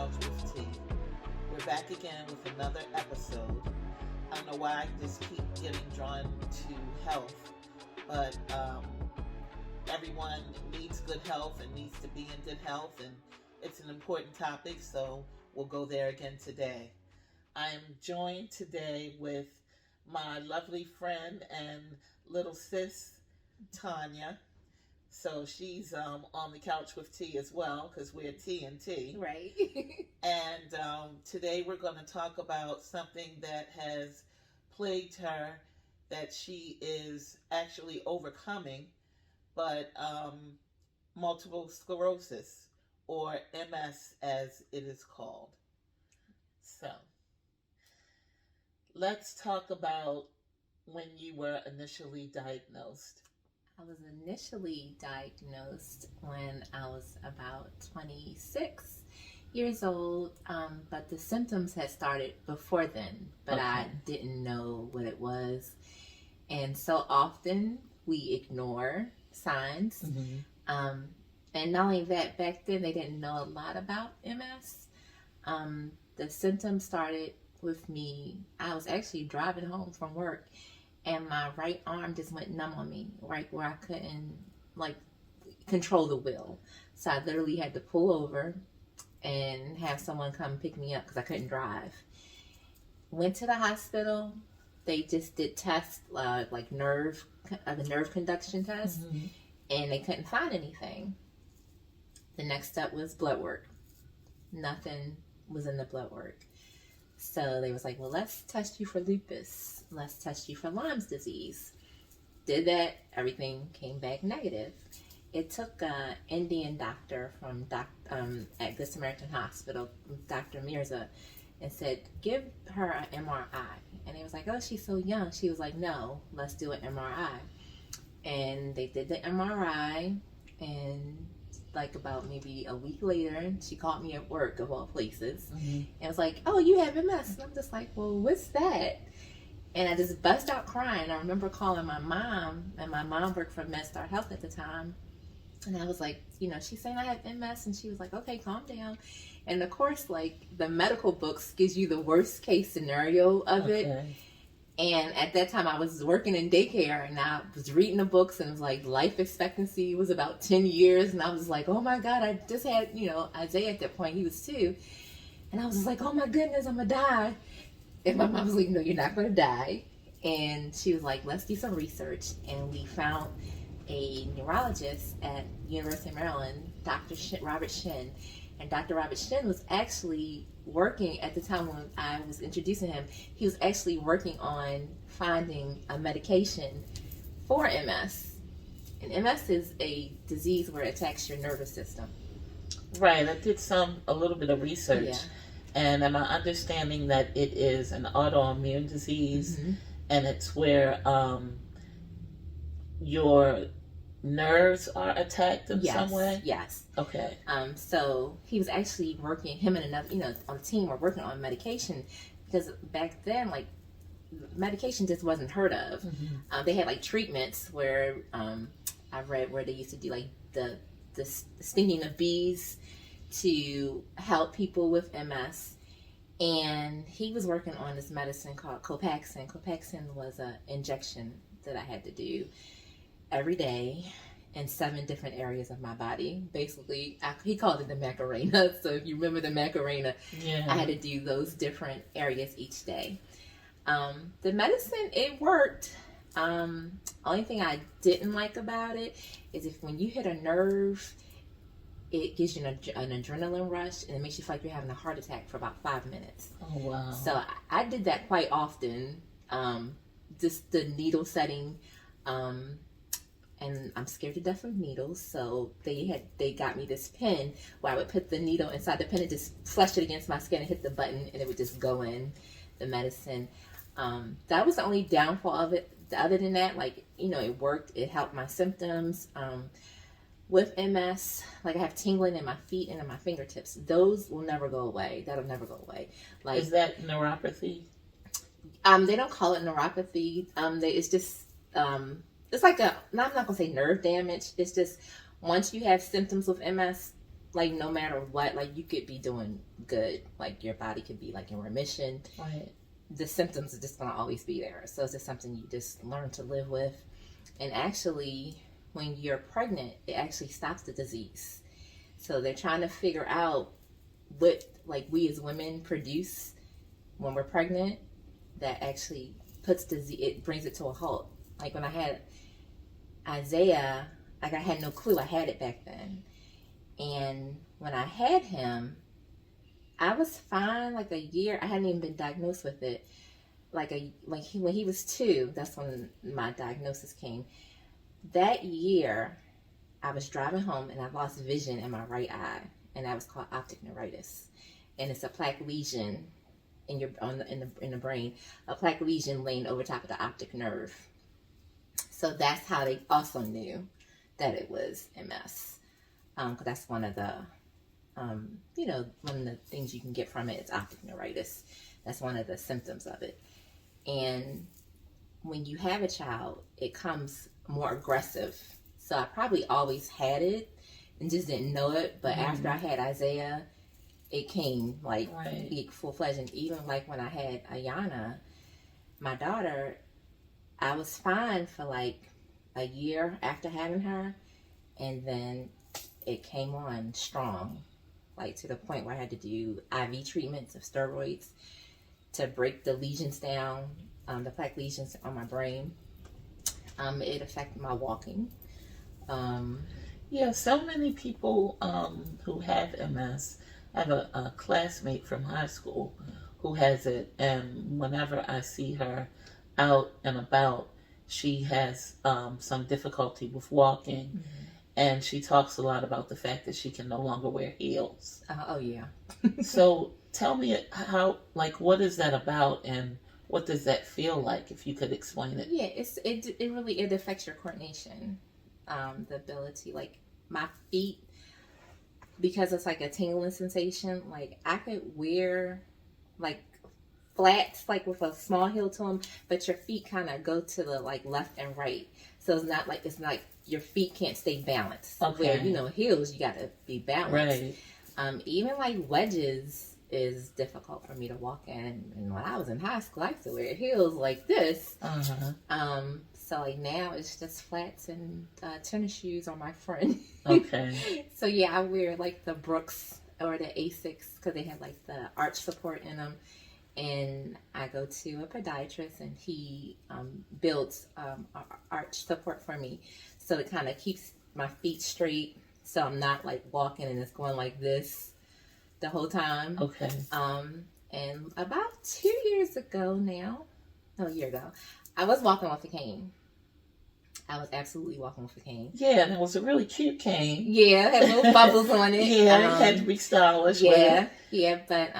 Couch with T. We're back again with another episode. I don't know why I just keep getting drawn to health, but everyone needs good health and needs to be in good health, and it's an important topic, so we'll go there again today. I am joined today with my lovely friend and little sis, Tonya. So she's on the couch with T as well, because we're T and T. Right. And today we're going to talk about something that has plagued her, that she is actually overcoming, but multiple sclerosis, or MS as it is called. So let's talk about when you were initially diagnosed. I was initially diagnosed when I was about 26 years old, but the symptoms had started before then, but I didn't know what it was. And so often we ignore signs. Mm-hmm. And not only that, back then they didn't know a lot about MS. The symptoms started with me. I was actually driving home from work, and my right arm just went numb on me, right where I couldn't control the wheel. So I literally had to pull over and have someone come pick me up because I couldn't drive. Went to the hospital. They just did tests, the nerve conduction test, mm-hmm. and they couldn't find anything. The next step was blood work. Nothing was in the blood work. So they was like, well, let's test you for lupus. Let's test you for Lyme's disease. Did that. Everything came back negative. It took an Indian doctor from at Good Samaritan Hospital, Dr. Mirza, and said, give her an MRI. And he was like, oh, she's so young. She was like, no, let's do an MRI. And they did the MRI, and about maybe a week later, she called me at work, of all places, mm-hmm. and was like, oh, you have MS. And I'm just like, well, what's that? And I just bust out crying. I remember calling my mom, and my mom worked for MedStar Health at the time. And I was like, she's saying I have MS, and she was like, okay, calm down. And of course, the medical books gives you the worst case scenario of it. And at that time, I was working in daycare, and I was reading the books, and it was life expectancy was about 10 years. And I was like, oh my God, I just had, Isaiah at that point, he was 2. And I was just like, oh my goodness, I'm going to die. And my mom was like, no, you're not going to die. And she was like, let's do some research. And we found a neurologist at University of Maryland, Dr. Robert Shin. And Dr. Robert Shin was actually working at the time when I was introducing him. He was actually working on finding a medication for MS. And MS is a disease where it attacks your nervous system. Right. I did a little bit of research. Yeah. And am I understanding that it is an autoimmune disease, mm-hmm. and it's where your nerves are attacked in some way? Yes. Okay. So he was actually working, him and another, on the team were working on medication, because back then, medication just wasn't heard of. Mm-hmm. They had treatments where I read where they used to do the stinging of bees to help people with MS. And he was working on this medicine called Copaxone. Copaxone was an injection that I had to do every day in 7 different areas of my body. Basically, he called it the Macarena. So if you remember the Macarena, yeah. I had to do those different areas each day. The medicine, it worked. Only thing I didn't like about it is when you hit a nerve, it gives you an adrenaline rush, and it makes you feel like you're having a heart attack for about 5 minutes. Oh, wow. So I did that quite often, just the needle setting, and I'm scared to death of needles, so they got me this pen where I would put the needle inside the pen and just flush it against my skin and hit the button, and it would just go in the medicine. That was the only downfall of it. Other than that, it worked. It helped my symptoms. With MS, I have tingling in my feet and in my fingertips. Those will never go away. That'll never go away. Is that neuropathy? They don't call it neuropathy. It's just it's I'm not gonna say nerve damage. It's just once you have symptoms with MS, like no matter what, like you could be doing good, like your body could be like in remission. Right. The symptoms are just gonna always be there. So it's just something you just learn to live with. And actually, when you're pregnant, it actually stops the disease. So they're trying to figure out what like we as women produce when we're pregnant that actually puts disease, it brings it to a halt. Like when I had Isaiah, like I had no clue I had it back then. And when I had him, I was fine like a year. I hadn't even been diagnosed with it. When he was 2, that's when my diagnosis came. That year, I was driving home and I lost vision in my right eye, and that was called opticneuritis. And it's a plaque lesion in the brain, a plaque lesion laying over top of the optic nerve. So that's how they also knew that it was MS. Because that's one of the, one of the things you can get from it is opticneuritis. That's one of the symptoms of it. And when you have a child, it comes more aggressive. So I probably always had it and just didn't know it. But after I had Isaiah, it came like full-fledged. And even like when I had Ayana, my daughter, I was fine for like a year after having her. And then it came on strong, like to the point where I had to do IV treatments of steroids to break the lesions down, the plaque lesions on my brain. It affected my walking. So many people who have MS. I have a classmate from high school who has it, and whenever I see her out and about, she has some difficulty with walking. And she talks a lot about the fact that she can no longer wear heels. Oh, yeah. So tell me what is that about, and what does that feel like, if you could explain it? Yeah, it really affects your coordination, the ability, like my feet, because it's like a tingling sensation. Like I could wear like flats, like with a small heel to them, but your feet kind of go to the like left and right. So it's not your feet can't stay balanced. Okay. Where, heels, you got to be balanced. Right. Even like wedges is difficult for me to walk in. And when I was in high school, I used to wear heels like this. So like now it's just flats and tennis shoes on my friend. Okay. So yeah, I wear like the Brooks or the Asics because they have like the arch support in them. And I go to a podiatrist, and he builds arch support for me. So it kind of keeps my feet straight, so I'm not like walking and it's going like this the whole time. Okay. And about 2 years ago now, no, a year ago, I was walking with a cane. I was absolutely walking with a cane. Yeah, and it was a really cute cane. Yeah, it had little bubbles on it. Yeah, it had to be stylish. Yeah, but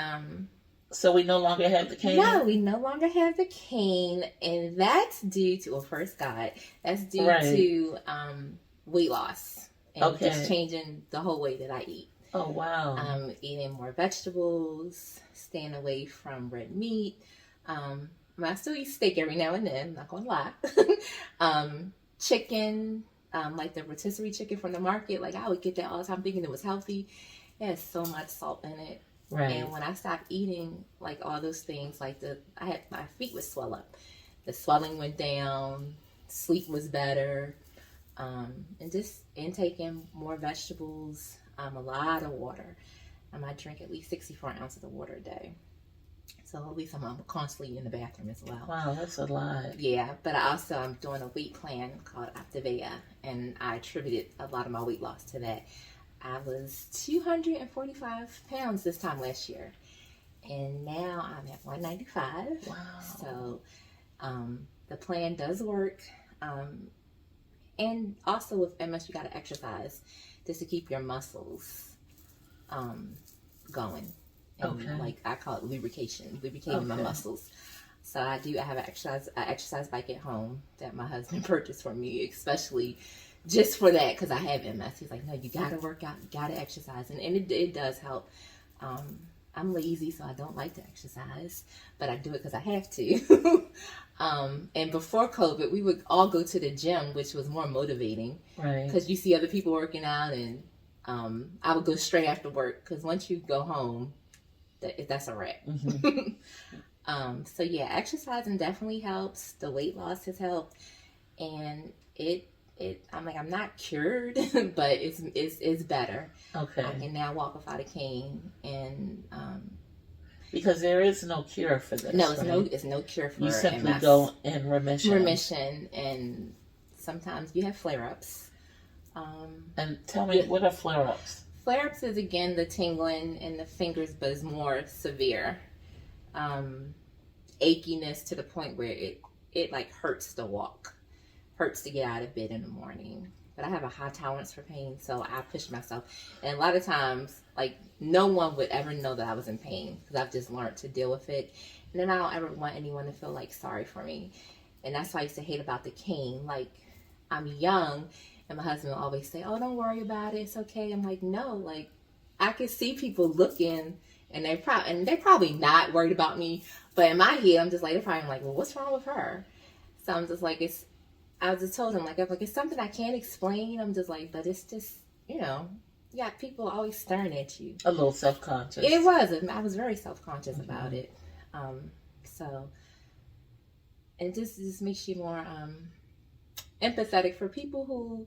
so we no longer have the cane? No, we no longer have the cane, and that's due to, first God, that's due to weight loss and just changing the whole way that I eat. Oh, wow. Eating more vegetables, staying away from red meat. I still eat steak every now and then, not gonna lie. Chicken, like the rotisserie chicken from the market, like I would get that all the time thinking it was healthy. It has so much salt in it. Right. And when I stopped eating like all those things, like my feet would swell up. The swelling went down, sleep was better, and just intaking more vegetables, a lot of water. I drink at least 64 ounces of water a day. So at least I'm constantly in the bathroom as well. Wow, that's a lot. Yeah, but I'm doing a weight plan called Optivea, and I attributed a lot of my weight loss to that. I was 245 pounds this time last year, and now I'm at 195. Wow. So the plan does work. And also with MS, you got to exercise just to keep your muscles going. And like I call it lubricating my muscles. So I have an exercise bike at home that my husband purchased for me, especially just for that, because I have MS. He's like, no, you got to work out, you got to exercise. And it does help. I'm lazy, so I don't like to exercise, but I do it because I have to. And before COVID, we would all go to the gym, which was more motivating. Right. Because you see other people working out, and I would go straight after work because once you go home, that's a wrap. So yeah, exercising definitely helps. The weight loss has helped, and I'm like, I'm not cured, but it's better. Okay. I can now walk without a cane, and because there is no cure for this. No, it's no cure for it. You simply MS. go in remission. And sometimes you have flare-ups. And tell me, what are flare-ups? Flare-ups is, again, the tingling in the fingers, but it's more severe. Achiness to the point where it like hurts to walk, hurts to get out of bed in the morning. But I have a high tolerance for pain, so I push myself. And a lot of times, like, no one would ever know that I was in pain because I've just learned to deal with it. And then I don't ever want anyone to feel like sorry for me. And that's what I used to hate about the cane. Like, I'm young, and my husband will always say, "Oh, don't worry about it. It's okay." I'm like, no, like, I can see people looking, and they're probably not worried about me. But in my head, I'm just like, they're probably like, well, what's wrong with her? So I'm just like, I just told him, like, it's something I can't explain. I'm just like, but it's just, yeah, people always staring at you. A little self-conscious. It was. I was very self-conscious about it. So, and this just makes you more empathetic for people who,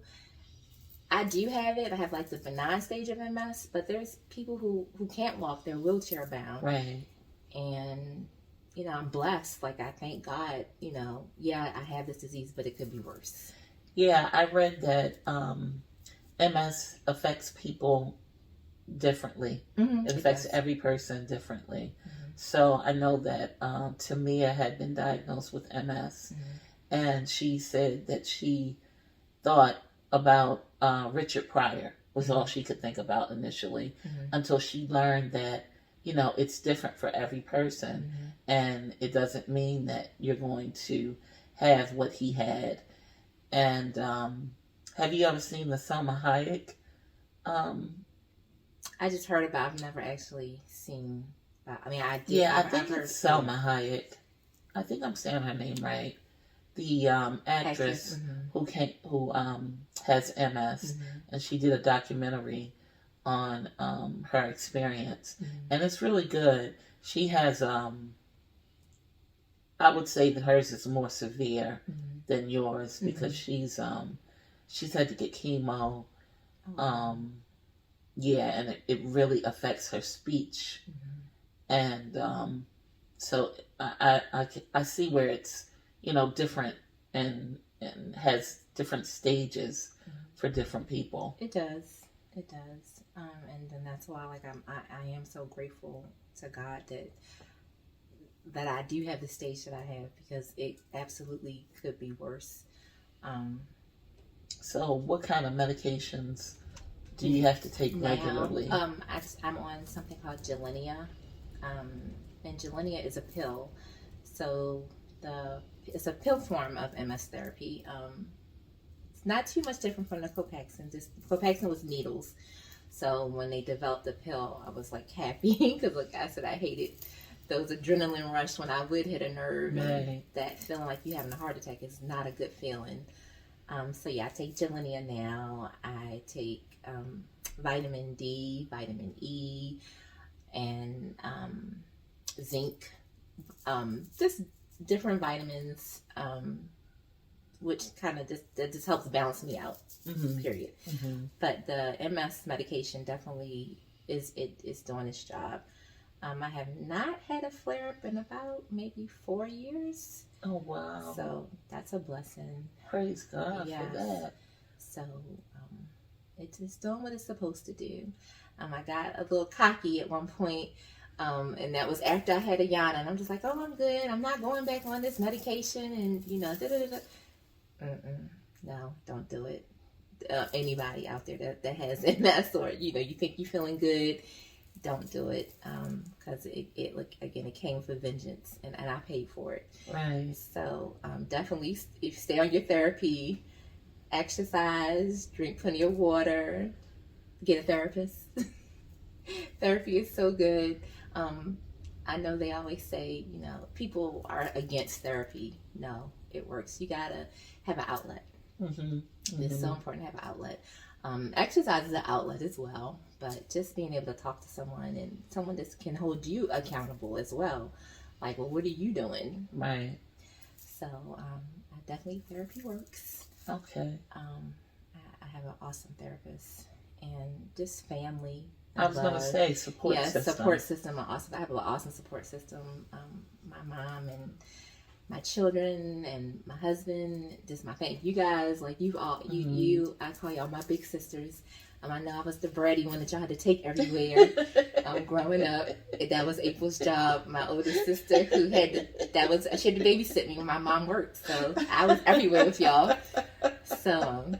I do have it. I have like the benign stage of MS, but there's people who can't walk. They're wheelchair bound. Right. And, I'm blessed. Like, I thank God, yeah, I have this disease, but it could be worse. Yeah, I read that MS affects people differently. It affects every person differently. So I know that Tonya had been diagnosed with MS, and she said that she thought about Richard Pryor was all she could think about initially, until she learned that, it's different for every person, and it doesn't mean that you're going to have what he had. And have you ever seen the Selma Hayek? I just heard about it. I've never actually seen. I mean, I did. Yeah, I think it's Selma Hayek. I think I'm saying her name right. The actress who has MS, and she did a documentary on her experience, and it's really good. She has, I would say that hers is more severe than yours because she's had to get chemo. Yeah, and it really affects her speech, and so I see where it's different and has different stages for different people. It does. And then that's why, like, I am so grateful to God that I do have the stage that I have, because it absolutely could be worse. So what kind of medications do you have to take regularly? I'm on something called Gilenya. And Gilenya is a pill. So it's a pill form of MS therapy. It's not too much different from the Copaxone. Copaxone was needles. So when they developed the pill, I was like happy because, like I said, I hated those adrenaline rush when I would hit a nerve. Right. And that feeling like you having a heart attack is not a good feeling. So yeah, I take Gilenya now. I take vitamin D, vitamin E, and zinc. Just different vitamins, which kind of just helps balance me out. Period. But the MS medication definitely is doing its job. I have not had a flare up in about maybe 4 years. Oh wow! So that's a blessing. Praise God for that. So it's doing what it's supposed to do. I got a little cocky at one point. And that was after I had a yana, and I'm just like, oh, I'm good. I'm not going back on this medication, and no, don't do it. Anybody out there that has MS, or you think you're feeling good, don't do it, because it came with a vengeance, and I paid for it. Right. So definitely, if you stay on your therapy, exercise, drink plenty of water, get a therapist. Therapy is so good. I know they always say, people are against therapy. No, it works. You gotta have an outlet. It's so important to have an outlet. Exercise is an outlet as well, but just being able to talk to someone and someone that can hold you accountable as well. Like, well, what are you doing? Right. So, definitely therapy works. Okay. I have an awesome therapist and just family. I was going to say support system. Yeah, support system. I have an awesome support system. My mom and my children and my husband, just my family. You guys, like you all, I call y'all my big sisters. I know I was the bratty one that y'all had to take everywhere. Growing up, that was April's job. My older sister, she had to babysit me when my mom worked, so I was everywhere with y'all. So,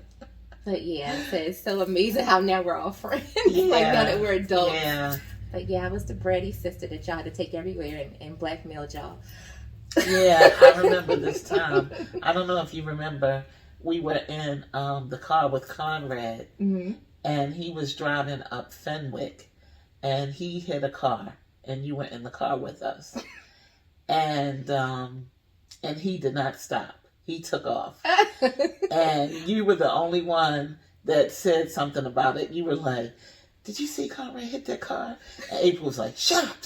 but yeah, so it's so amazing how now we're all friends. Like now that we're adults. Yeah. But yeah, I was the bratty sister that y'all had to take everywhere and blackmailed y'all. Yeah, I remember this time. I don't know if you remember. We were in the car with Conrad, and he was driving up Fenwick, and he hit a car, and you were in the car with us, and he did not stop. He took off, and you were the only one that said something about it. You were like, "Did you see Conrad hit that car?" And April was like, "Shut up."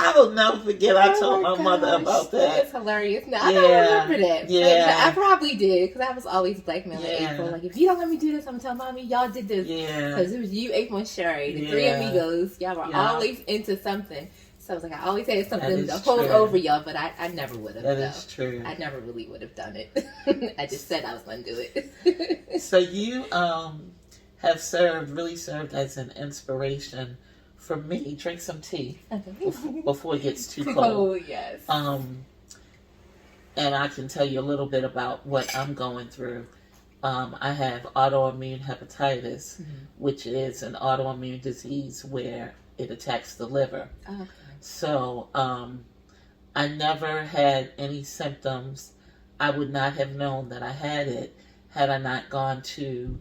I will never forget. I told my mother about that. That's hilarious. No, I don't remember that. Yeah. I probably did, because I was always blackmailing April. Like, if you don't let me do this, I'm going to tell mommy y'all did this. Yeah. Because it was you, April, and Sherry, the three amigos. Y'all were always into something. So I was like, I always had something to hold over y'all, but I never would have. That is true. I never really would have done it. I just said I was going to do it. So you have really served as an inspiration for me. Drink some tea before it gets too cold. Oh, yes. And I can tell you a little bit about what I'm going through. I have autoimmune hepatitis, which is an autoimmune disease where it attacks the liver. Okay. So I never had any symptoms. I would not have known that I had it had I not gone to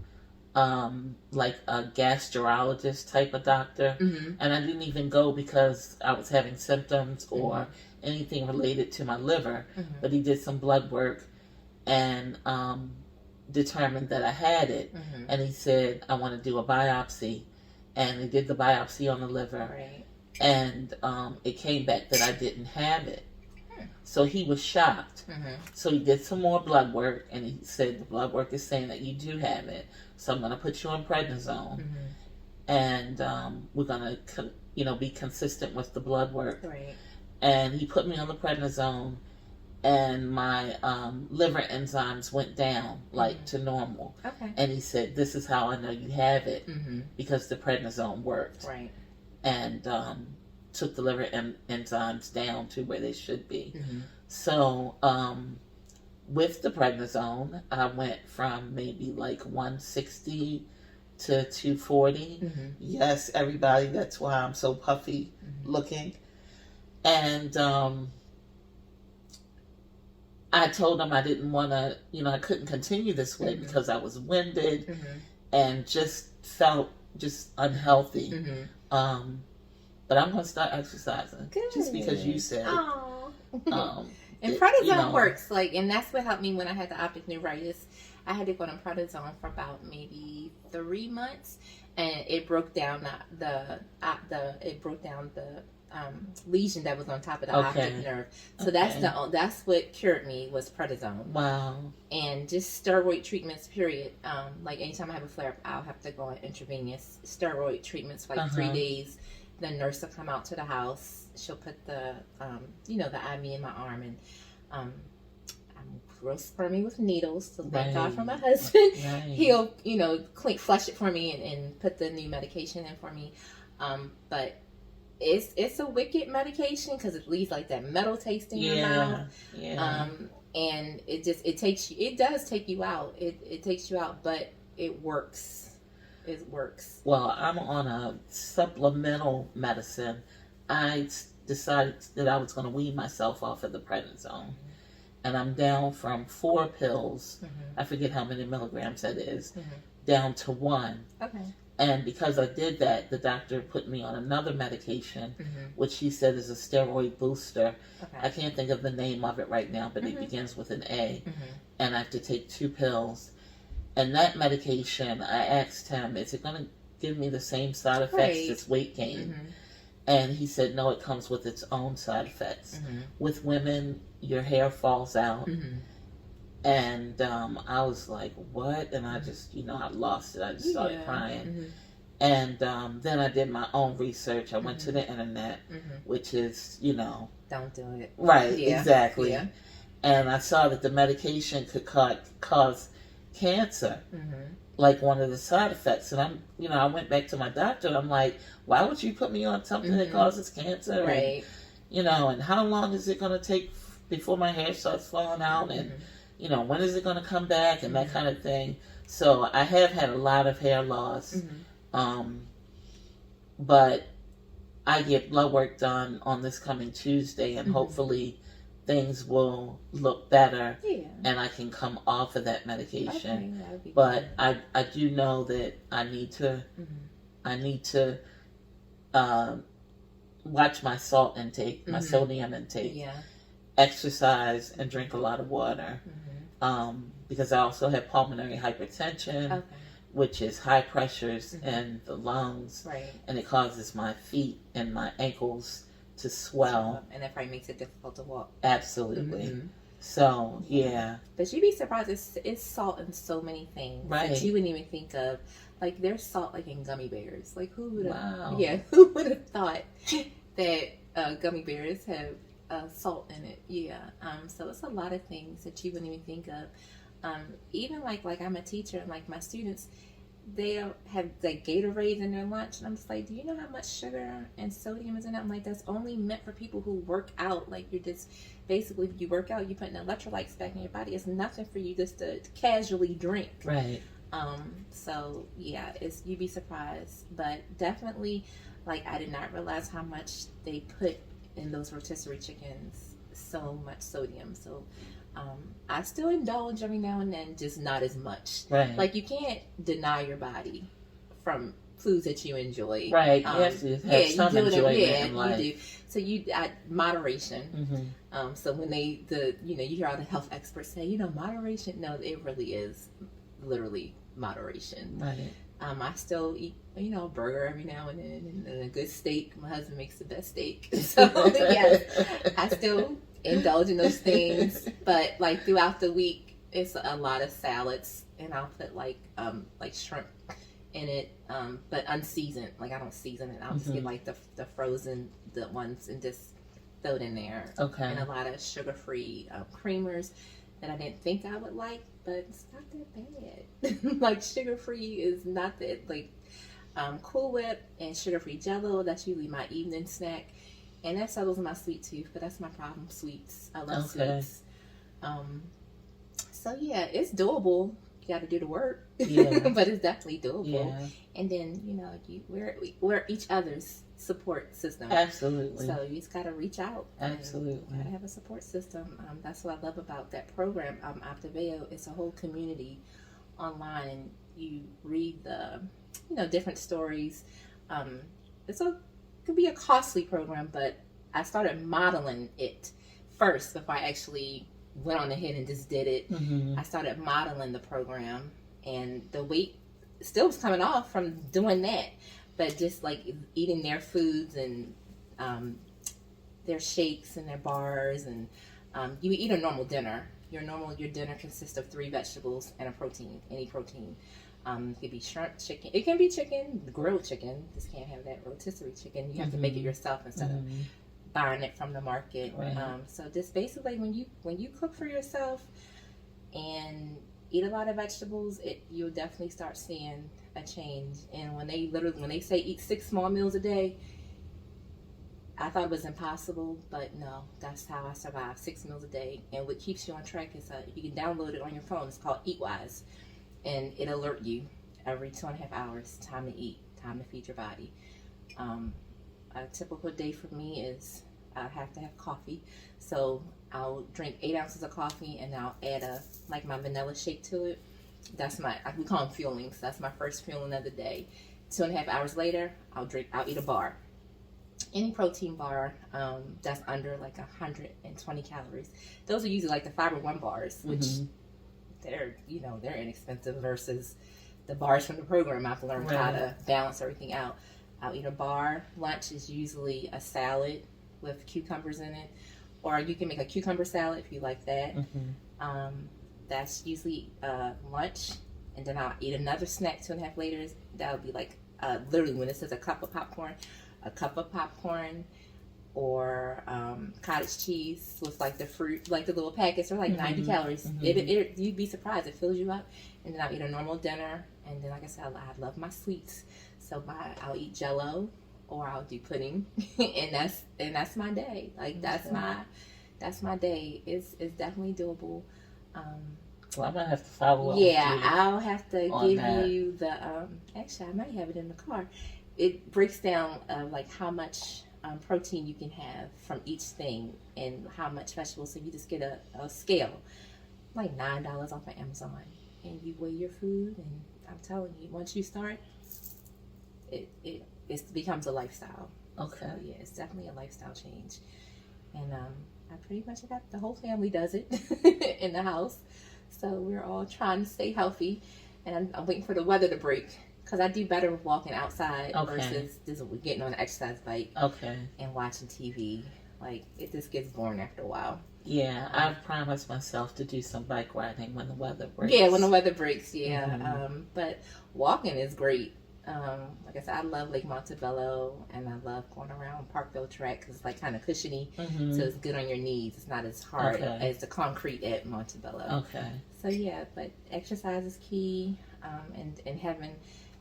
like a gastrologist type of doctor. And I didn't even go because I was having symptoms or anything related to my liver. But he did some blood work and determined that I had it. And he said, I want to do a biopsy. And they did the biopsy on the liver. Right. And it came back that I didn't have it. So he was shocked. So he did some more blood work, and he said the blood work is saying that you do have it. So I'm going to put you on prednisone, and we're going to, be consistent with the blood work. Right. And he put me on the prednisone, and my liver enzymes went down to normal. Okay. And he said, "This is how I know you have it because the prednisone worked." Right. And took the liver enzymes down to where they should be. So with the prednisone, I went from maybe 160 to 240. Yes, everybody, that's why I'm so puffy looking. And I told him I didn't want to, I couldn't continue this way because I was winded and just felt just unhealthy. But I'm going to start exercising. Good. Just because you said. And prednisone works. And that's what helped me when I had the optic neuritis. I had to go on prednisone for about maybe 3 months, and it broke down the lesion that was on top of the optic nerve. So that's what cured me was prednisone. Wow. And just steroid treatments, period. Anytime I have a flare up, I'll have to go on intravenous steroid treatments for 3 days. The nurse will come out to the house. She'll put the the IV in my arm, and I'm real squirmy with needles. So thank God for my husband. Right. He'll flush it for me and put the new medication in for me. But it's a wicked medication because it leaves that metal taste in your mouth. Yeah. And it does take you out. It takes you out, but it works. It works. Well, I'm on a supplemental medicine. I decided that I was going to wean myself off of the prednisone. And I'm down from 4 pills. I forget how many milligrams that is. Down to 1. Okay. And because I did that, the doctor put me on another medication, which he said is a steroid booster. Okay. I can't think of the name of it right now, but it begins with an A. And I have to take 2 pills. And that medication, I asked him, is it going to give me the same side effects as weight gain? And he said, no, it comes with its own side effects. With women, your hair falls out. And I was like, what? And I just, I lost it. I just started crying. And then I did my own research. I went to the internet, which is, Don't do it. Right, exactly. Yeah. And I saw that the medication could cause cancer, like one of the side effects. And I went back to my doctor and I'm like, why would you put me on something that causes cancer? Right. And, and how long is it going to take before my hair starts falling out? And, when is it going to come back and that kind of thing. So I have had a lot of hair loss. But I get blood work done on this coming Tuesday, and hopefully things will look better and I can come off of that medication. Okay, but I do know that I need to watch my salt intake, my sodium intake, exercise, and drink a lot of water. Because I also have pulmonary hypertension, which is high pressures in the lungs, and it causes my feet and my ankles to swell. And that probably makes it difficult to walk. Absolutely. So, yeah. But you'd be surprised, it's salt in so many things that you wouldn't even think of. Like, there's salt like in gummy bears. Like, who would have who would have thought that gummy bears have salt in it? So it's a lot of things that you wouldn't even think of. Even like I'm a teacher, and like my students, they have like Gatorade in their lunch, and I'm just like, do you know how much sugar and sodium is in it? I'm like, that's only meant for people who work out. Like, you're just basically, if you work out, you put electrolytes back in your body. It's nothing for you just to casually drink. Right. So yeah, you'd be surprised, but definitely, like, I did not realize how much they put in those rotisserie chickens. So much sodium. So I still indulge every now and then, just not as much. Right. Like, you can't deny your body from foods that you enjoy. Right. You have to have some enjoyment in life. You do. So moderation. So when you hear all the health experts say, moderation. No, it really is literally moderation. Right. I still eat, a burger every now and then, and a good steak. My husband makes the best steak. So, yes, I still indulge in those things. But, like, throughout the week, it's a lot of salads, and I'll put, like shrimp in it, but unseasoned. Like, I don't season it. I'll just get, like, the frozen, the ones, and just throw it in there. Okay. And a lot of sugar-free creamers that I didn't think I would like, but it's not that bad. Like, sugar-free is not that, like, Cool Whip and sugar-free Jell-O, that's usually my evening snack. And that settles my sweet tooth, but that's my problem, sweets. I love sweets. So, yeah, it's doable. You got to do the work. Yeah. But it's definitely doable. Yeah. And then, we're each other's support system. Absolutely. So you just got to reach out. Absolutely. Got to have a support system. That's what I love about that program, Optiveo. It's a whole community online, and you read the, different stories. It could be a costly program, but I started modeling it first before I actually went on ahead and just did it. I started modeling the program, and the weight still was coming off from doing that. But just like eating their foods and their shakes and their bars, and you eat a normal dinner. Your dinner consists of 3 vegetables and a protein, any protein. It could be shrimp, chicken. It can be chicken, grilled chicken. Just can't have that rotisserie chicken. You have to make it yourself instead of buying it from the market. Right. So just basically, when you cook for yourself and eat a lot of vegetables, you'll definitely start seeing a change. And when they say eat 6 small meals a day, I thought it was impossible, but no, that's how I survive, 6 meals a day. And what keeps you on track is you can download it on your phone. It's called EatWise, and it'll alert you every 2.5 hours, time to eat, time to feed your body. A typical day for me is I have to have coffee, so I'll drink 8 ounces of coffee, and I'll add my vanilla shake to it. That's we call them fuelings. That's my first fueling of the day. 2.5 hours later, I'll eat a bar. Any protein bar that's under like 120 calories. Those are usually like the Fiber One bars, which they're inexpensive versus the bars from the program. I've learned how to balance everything out. I'll eat a bar. Lunch is usually a salad with cucumbers in it, or you can make a cucumber salad if you like that. That's usually lunch, and then I'll eat another snack 2.5 later. That would be like literally when it says a cup of popcorn, or cottage cheese with like the fruit, like the little packets are like 90 calories. You'd be surprised, it fills you up. And then I'll eat a normal dinner, and then like I said, I love my sweets, so I'll eat Jell-O or I'll do pudding, and that's my day. Like that's my day. It's definitely doable. Well, I'm gonna have to follow up. Yeah, I'll have to give you the. Actually, I might have it in the car. It breaks down like how much protein you can have from each thing and how much vegetables. So you just get a scale, like $9 off of Amazon, and you weigh your food. And I'm telling you, once you start, it becomes a lifestyle. Okay. So, yeah, it's definitely a lifestyle change, and I pretty much got the whole family does it in the house. So we're all trying to stay healthy, and I'm waiting for the weather to break, because I do better with walking outside versus just getting on an exercise bike and watching TV. Like, it just gets boring after a while. Yeah, I've promised myself to do some bike riding when the weather breaks. Yeah, when the weather breaks, yeah. But walking is great. Like I said, I love Lake Montebello, and I love going around Parkville Track because it's like kind of cushiony, so it's good on your knees. It's not as hard as the concrete at Montebello. So yeah, but exercise is key, and having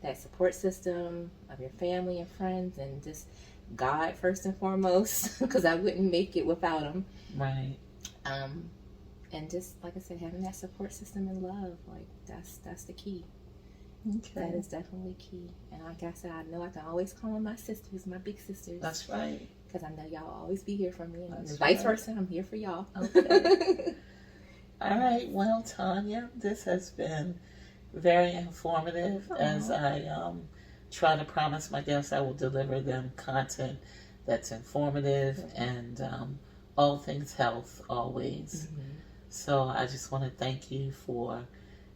that support system of your family and friends, and just God first and foremost, because I wouldn't make it without him. Right. And just like I said, having that support system and love, like that's the key. That is definitely key. And like I said, I know I can always call on my sisters, my big sisters. That's right. Because I know y'all always be here for me, and vice versa. I'm here for y'all. Okay. All right. Well, Tonya, this has been very informative. As I try to promise my guests, I will deliver them content that's informative and all things health always. So I just want to thank you for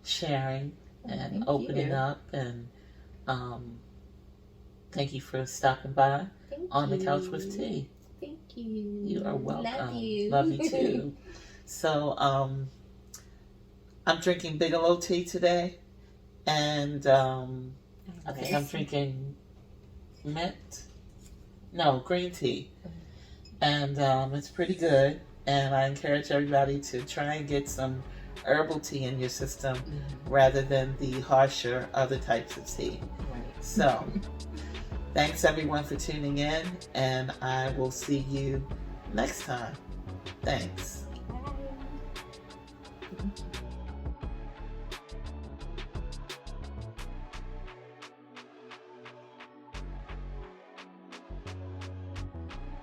sharing and opening up, and thank you for stopping by on the couch with tea. Thank you. You are welcome. Love you. Love you too. So I'm drinking Bigelow tea today, and I think I'm drinking green tea, and it's pretty good. And I encourage everybody to try and get some herbal tea in your system rather than the harsher other types of tea. So thanks everyone for tuning in, and I will see you next time. Thanks. Bye.